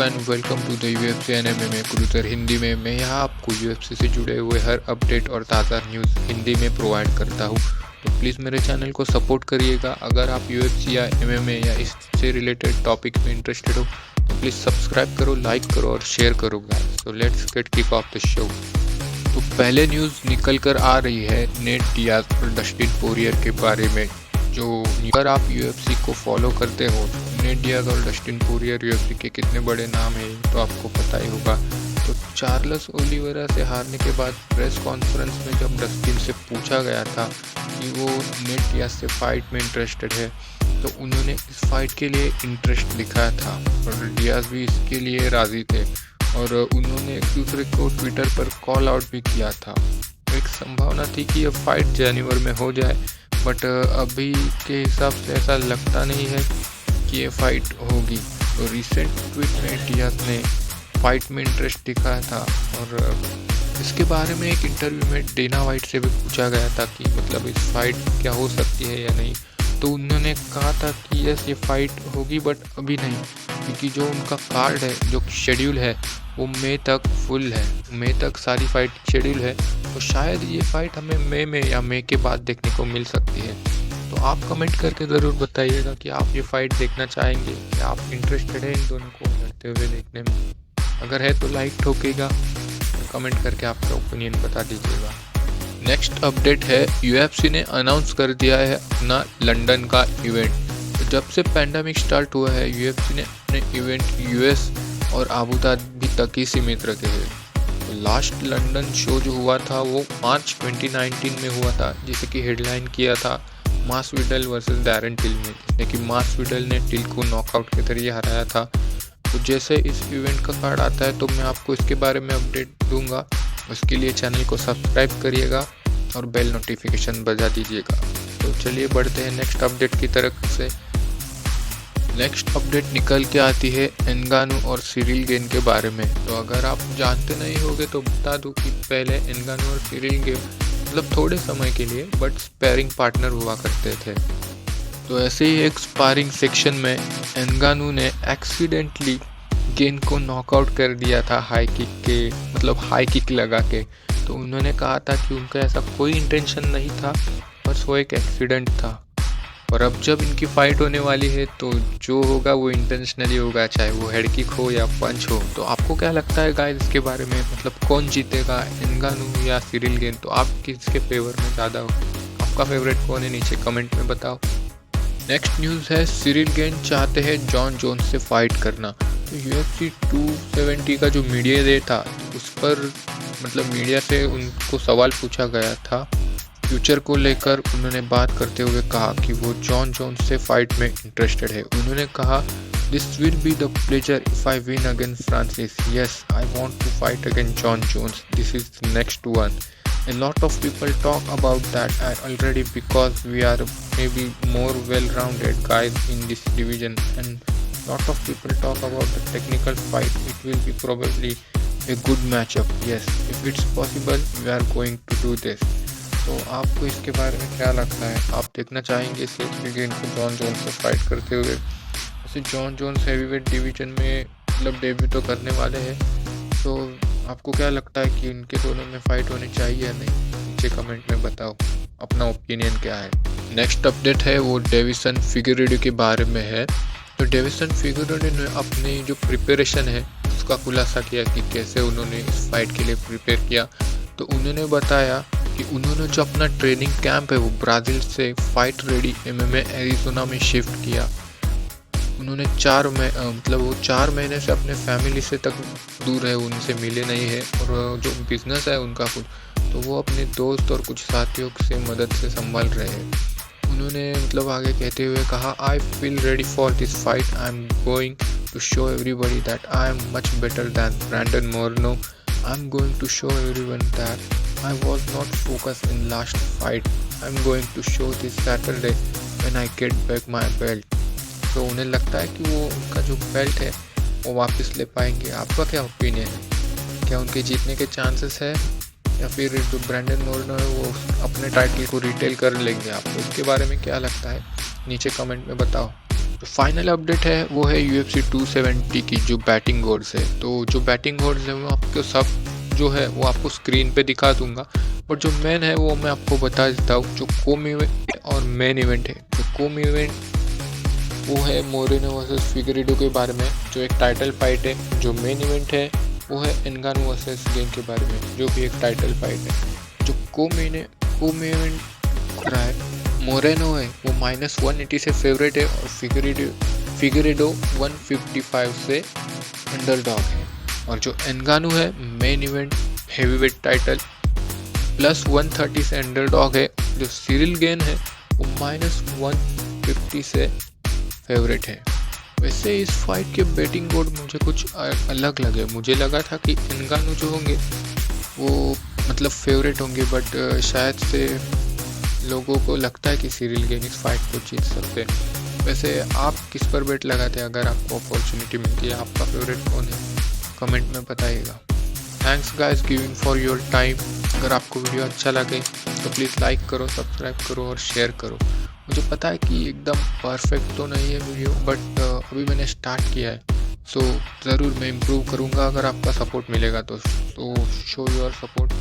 And welcome to the UFC and MMA cruiser Hindi में। मैं यहाँ आपको यूएफसी से जुड़े हुए हर अपडेट और ताज़ा न्यूज़ हिंदी में प्रोवाइड करता हूँ। तो प्लीज़ मेरे चैनल को सपोर्ट करिएगा। अगर आप यूएफसी या एमएमए या इससे रिलेटेड टॉपिक में इंटरेस्टेड हो तो प्लीज़ सब्सक्राइब करो, लाइक करो और शेयर करो guys. So let's get kick off the show. तो पहले न्यूज़ निकल कर आ रही है नेट डियाज और डस्टिन पोरियर के बारे में। जो अगर आप यूएफसी को फॉलो करते हो, नेट डियाज और डस्टिन पोरियर यूएफसी के कितने बड़े नाम हैं तो आपको पता ही होगा। तो चार्ल्स ओलिवेरा से हारने के बाद प्रेस कॉन्फ्रेंस में जब डस्टिन से पूछा गया था कि वो नेट डियाज से फाइट में इंटरेस्टेड है, तो उन्होंने इस फाइट के लिए इंटरेस्ट दिखाया था और डियाज भी इसके लिए राज़ी थे और उन्होंने एक दूसरे को ट्विटर पर कॉल आउट भी किया था। एक संभावना थी कि यह फाइट जनवरी में हो जाए, बट अभी के हिसाब से ऐसा लगता नहीं है कि ये फाइट होगी। तो रिसेंट ट्वीट में डियाज ने फाइट में इंटरेस्ट दिखाया था और इसके बारे में एक इंटरव्यू में डेना वाइट से भी पूछा गया था कि मतलब इस फाइट क्या हो सकती है या नहीं। तो उन्होंने कहा था कि यस, ये फाइट होगी बट अभी नहीं, क्योंकि जो उनका कार्ड है, जो शेड्यूल है वो मई तक फुल है। मई तक सारी फाइट शेड्यूल है, तो शायद ये फाइट हमें मई में या मई के बाद देखने को मिल सकती है। तो आप कमेंट करके ज़रूर बताइएगा कि आप ये फाइट देखना चाहेंगे, कि आप इंटरेस्टेड हैं इन दोनों को लड़ते हुए देखने में। अगर है तो लाइक ठोकेगा, कमेंट करके आपका ओपिनियन बता दीजिएगा। नेक्स्ट अपडेट है, यूएफसी ने अनाउंस कर दिया है अपना लंदन का इवेंट। तो जब से पैंडेमिक स्टार्ट हुआ है, यूएफसी ने अपने इवेंट यूएस और आबू धाबी तक ही सीमित रखे हैं। तो लास्ट लंदन शो जो हुआ था वो मार्च 2019 में हुआ था, जिसे कि हेडलाइन किया था मासविडल वर्सेस डैरेन टिल ने, जिसने कि मासविडल ने टिल को नॉकआउट के जरिए हराया था। तो जैसे इस इवेंट का कार्ड आता है तो मैं आपको इसके बारे में अपडेट दूंगा। उसके लिए चैनल को सब्सक्राइब करिएगा और बेल नोटिफिकेशन बजा दीजिएगा। तो चलिए बढ़ते हैं नेक्स्ट अपडेट की तरफ से। नेक्स्ट अपडेट निकल के आती है एनगानू और सिरिल गेन के बारे में। तो अगर आप जानते नहीं होगे तो बता दूं कि पहले एनगानू और सिरिल गेन मतलब थोड़े समय के लिए बट स्पैरिंग पार्टनर हुआ करते थे। तो ऐसे ही एक स्पारिंग सेक्शन में एनगानू ने एक्सीडेंटली गेन को नॉकआउट कर दिया था हाई किक लगा के। तो उन्होंने कहा था कि उनका ऐसा कोई इंटेंशन नहीं था, बस वो एक एक्सीडेंट था। और अब जब इनकी फाइट होने वाली है तो जो होगा वो इंटेंशनली होगा, चाहे वो हेड किक हो या पंच हो। तो आपको क्या लगता है गाइस इसके बारे में, मतलब कौन जीतेगा, एनगानू या सिरिल गेन? तो आप किसके फेवर में ज़्यादा हो, आपका फेवरेट कौन है, नीचे कमेंट में बताओ। नेक्स्ट न्यूज़ है, सिरिल गेन चाहते हैं जॉन जोन्स से फाइट करना। तो यूएफसी 270 का जो मीडिया डे था उस पर मतलब मीडिया से उनको सवाल पूछा गया था फ्यूचर को लेकर। उन्होंने बात करते हुए कहा कि वो जॉन जोन्स से फाइट में इंटरेस्टेड है। उन्होंने कहा, this will be the pleasure if I win against Francis. Yes, I want to fight against John Jones. This is the next one. A lot of people talk about that already because we are maybe more well-rounded guys in this division, and lot of people talk about the technical fight. It will be probably a good matchup. Yes, if it's possible, we are going to do this. तो आपको इसके बारे में क्या लगता है? आप देखना चाहेंगे सिरिल गेन को जॉन जोन्स से फाइट करते हुए? वैसे जॉन जोन्स हैवीवेट डिवीजन में मतलब डेब्यू तो करने वाले हैं, तो आपको क्या लगता है कि उनके दोनों में फाइट होनी चाहिए या नहीं? नीचे कमेंट में बताओ अपना ओपिनियन क्या है। नेक्स्ट अपडेट है वो डेविसन फिगुएरेडो के बारे में है। तो डेविसन फिगुएरेडो ने अपनी जो प्रिपरेशन है उसका खुलासा किया कि कैसे उन्होंने इस फाइट के लिए प्रिपेयर किया। तो उन्होंने बताया कि उन्होंने जो अपना ट्रेनिंग कैंप है वो ब्राज़ील से फाइट रेडी एमएमए एरिज़ोना में शिफ्ट किया। उन्होंने 4 महीने से अपने फैमिली से तक दूर है, उनसे मिले नहीं है। और जो बिज़नेस है उनका खुद, तो वो अपने दोस्त और कुछ साथियों से मदद से संभाल रहे हैं। उन्होंने मतलब आगे कहते हुए कहा, I feel ready for this fight. I am going to show everybody that I am much better than Brandon Moreno. I am going to show everyone that I was not focus in last fight. I am going to show this Saturday when I get back my belt. तो उन्हें लगता है कि वो उनका जो belt है वो वापस ले पाएंगे। आपका क्या ओपिनियन है? क्या उनके जीतने के चांसेस है या फिर जो ब्रैंडन मोर्नो है वो अपने टाइटल को रिटेल कर लेंगे? आपको इसके बारे में क्या लगता है? नीचे कमेंट में बताओ। जो फाइनल अपडेट है वो है UFC 270 की जो बैटिंग ऑड्स है। तो जो बैटिंग ऑड्स है वो आपको सब जो है वो आपको स्क्रीन पे दिखा दूंगा, बट जो मेन है वो मैं आपको बता देता हूँ। जो कोम इवेंट और मेन इवेंट है, जो कोम इवेंट वो है मोरेनो वर्सेस फिगरेडो के बारे में, जो एक टाइटल फाइट है। जो मेन इवेंट है वो है एनगानू वर्सेस गेन के बारे में, जो भी एक टाइटल फाइट है। जो कोम इवेंट रहा है मोरेनो है वो -180 से फेवरेट है और फिगरेडो 155 से अंडरडॉग है। और जो एनगानू है मेन इवेंट हेवीवेट टाइटल +130 से अंडरडॉग है। जो सिरिल गेन है वो -150 से फेवरेट है। वैसे इस फाइट के बैटिंग बोर्ड मुझे कुछ अलग लगे। मुझे लगा था कि एनगानू जो होंगे वो मतलब फेवरेट होंगे, बट शायद से लोगों को लगता है कि सिरिल गेन इस फाइट को जीत सकते हैं। वैसे आप किस पर बेट लगाते हैं? अगर आपको अपॉर्चुनिटी मिलती है, आपका फेवरेट कौन है? कमेंट में बताइएगा। Thanks guys giving for your time. अगर आपको वीडियो अच्छा लगे तो प्लीज़ लाइक करो, सब्सक्राइब करो और शेयर करो। मुझे पता है कि एकदम परफेक्ट तो नहीं है वीडियो, बट अभी मैंने स्टार्ट किया है, सो ज़रूर मैं इम्प्रूव करूँगा अगर आपका सपोर्ट मिलेगा तो शो योर सपोर्ट।